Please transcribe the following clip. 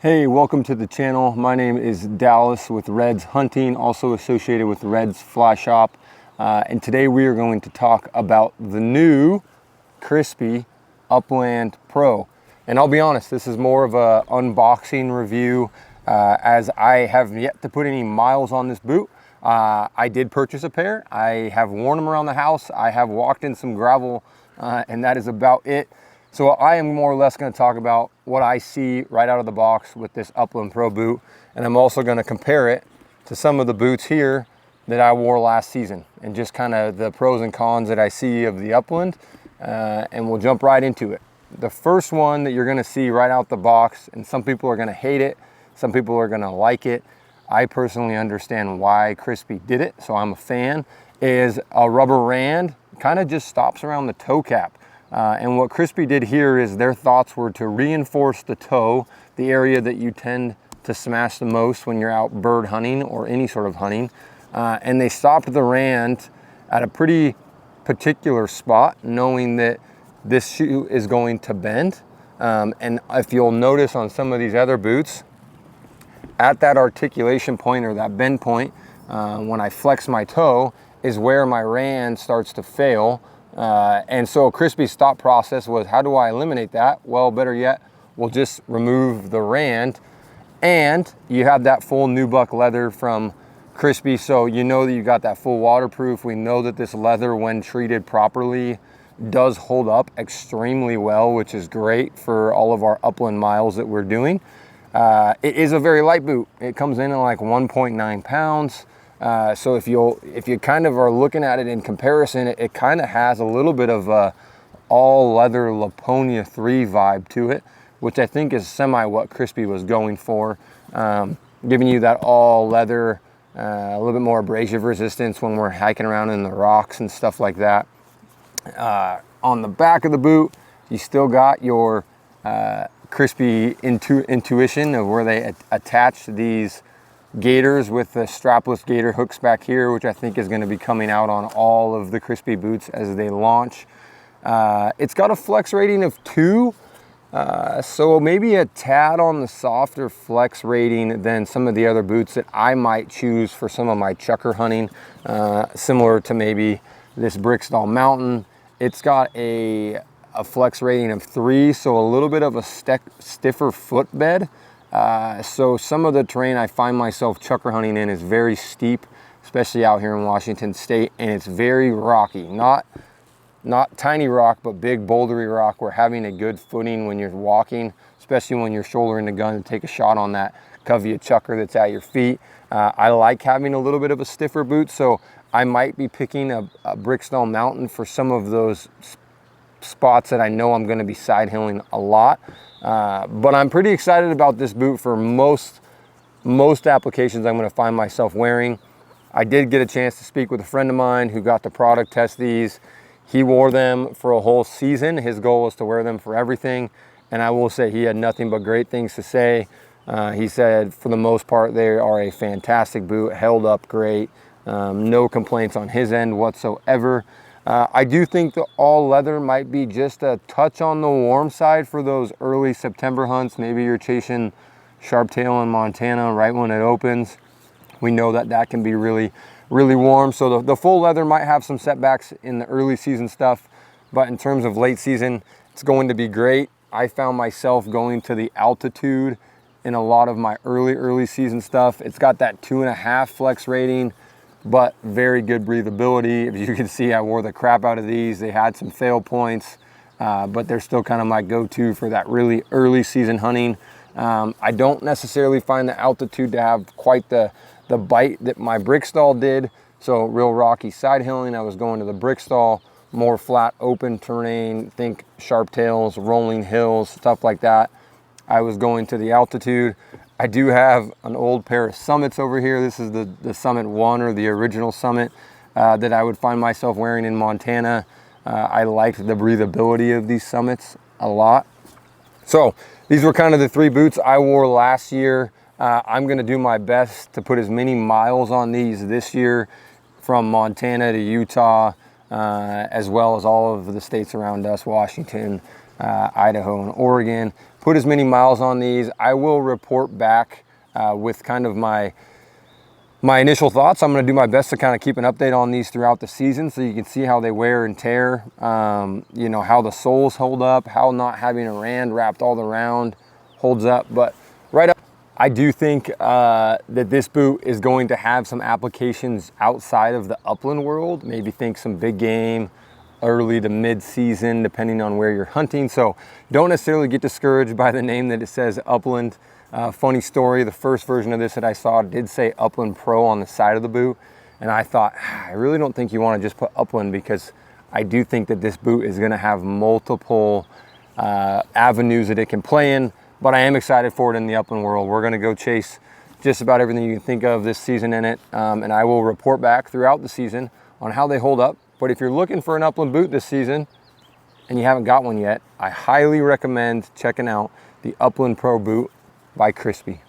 Hey, welcome to the channel. My name is Dallas with Red's Hunting, also associated with Red's Fly Shop. And today we are going to talk about the new Crispi Upland Pro. And I'll be honest, this is more of an unboxing review as I have yet to put any miles on this boot. I did purchase a pair. I have worn them around the house. I have walked in some gravel and that is about it. So I am more or less going to talk about what I see right out of the box with this Upland Pro boot. And I'm also going to compare it to some of the boots here that I wore last season and just kind of the pros and cons that I see of the Upland. And we'll jump right into it. The first one that you're going to see right out the box, and some people are going to hate it, some people are going to like it. I personally understand why Crispi did it, so I'm a fan, is a rubber rand, kind of just stops around the toe cap. And what Crispi did here is their thoughts were to reinforce the toe, the area that you tend to smash the most when you're out bird hunting or any sort of hunting. And they stopped the rand at a pretty particular spot, knowing that this shoe is going to bend. And if you'll notice on some of these other boots, at that articulation point or that bend point, when I flex my toe, is where my rand starts to fail. And so Crispi's thought process was, how do I eliminate that? Well, better yet, we'll just remove the rand, and you have that full nubuck leather from Crispi, so you know that you got that full waterproof. We know that this leather, when treated properly, does hold up extremely well, which is great for all of our upland miles that we're doing. It is a very light boot. It comes in at like 1.9 pounds. So if you kind of are looking at it in comparison, it kind of has a little bit of a all leather Laponia 3 vibe to it, which I think is semi what Crispi was going for, giving you that all leather, a little bit more abrasive resistance when we're hiking around in the rocks and stuff like that. On the back of the boot, you still got your Crispi intuition of where they attach these gaiters with the strapless gaiter hooks back here, which I think is going to be coming out on all of the Crispi boots as they launch. It's got a flex rating of 2, so maybe a tad on the softer flex rating than some of the other boots that I might choose for some of my chukar hunting, similar to maybe this Brickstall Mountain. It's got a flex rating of 3, so a little bit of a stiffer footbed. So some of the terrain I find myself chukar hunting in is very steep, especially out here in Washington State, and it's very rocky. Not tiny rock, but big bouldery rock, where having a good footing when you're walking, especially when you're shouldering the gun to take a shot on that covey of chukar that's at your feet. I like having a little bit of a stiffer boot, so I might be picking a Brickstall Mountain for some of those spots that I know I'm going to be side hilling a lot. But I'm pretty excited about this boot for most applications I'm going to find myself wearing. I did get a chance to speak with a friend of mine who got to product test these. He wore them for a whole season. His goal was to wear them for everything, and I will say he had nothing but great things to say. He said for the most part they are a fantastic boot, held up great, no complaints on his end whatsoever. I do think the all leather might be just a touch on the warm side for those early September hunts. Maybe you're chasing sharptail in Montana right when it opens. We know that that can be really, really warm. So the full leather might have some setbacks in the early season stuff, but in terms of late season, it's going to be great. I found myself going to the altitude in a lot of my early season stuff. It's got that 2.5 flex rating, but very good breathability. If you can see, I wore the crap out of these. They had some fail points, but they're still kind of my go-to for that really early season hunting. I don't necessarily find the altitude to have quite the bite that my Brickstall did. So real rocky side hilling, I was going to the Brickstall, more flat open terrain, think sharptails, rolling hills, stuff like that. I was going to the altitude. I do have an old pair of Summits over here. This is the Summit 1, or the original Summit, that I would find myself wearing in Montana. I liked the breathability of these Summits a lot. So these were kind of the 3 boots I wore last year. I'm gonna do my best to put as many miles on these this year, from Montana to Utah, as well as all of the states around us, Washington, Idaho, and Oregon. put as many miles on these. I will report back with kind of my initial thoughts. I'm going to do my best to kind of keep an update on these throughout the season so you can see how they wear and tear, you know, how the soles hold up, how not having a rand wrapped all around holds up. But right up, I do think that this boot is going to have some applications outside of the upland world. Maybe think some big game, early to mid-season, depending on where you're hunting. So don't necessarily get discouraged by the name that it says upland. Funny story, the first version of this that I saw did say Upland Pro on the side of the boot. And I thought, I really don't think you want to just put Upland, because I do think that this boot is going to have multiple avenues that it can play in. But I am excited for it in the upland world. We're going to go chase just about everything you can think of this season in it. And I will report back throughout the season on how they hold up. But if you're looking for an upland boot this season and you haven't got one yet, I highly recommend checking out the Upland Pro boot by Crispi.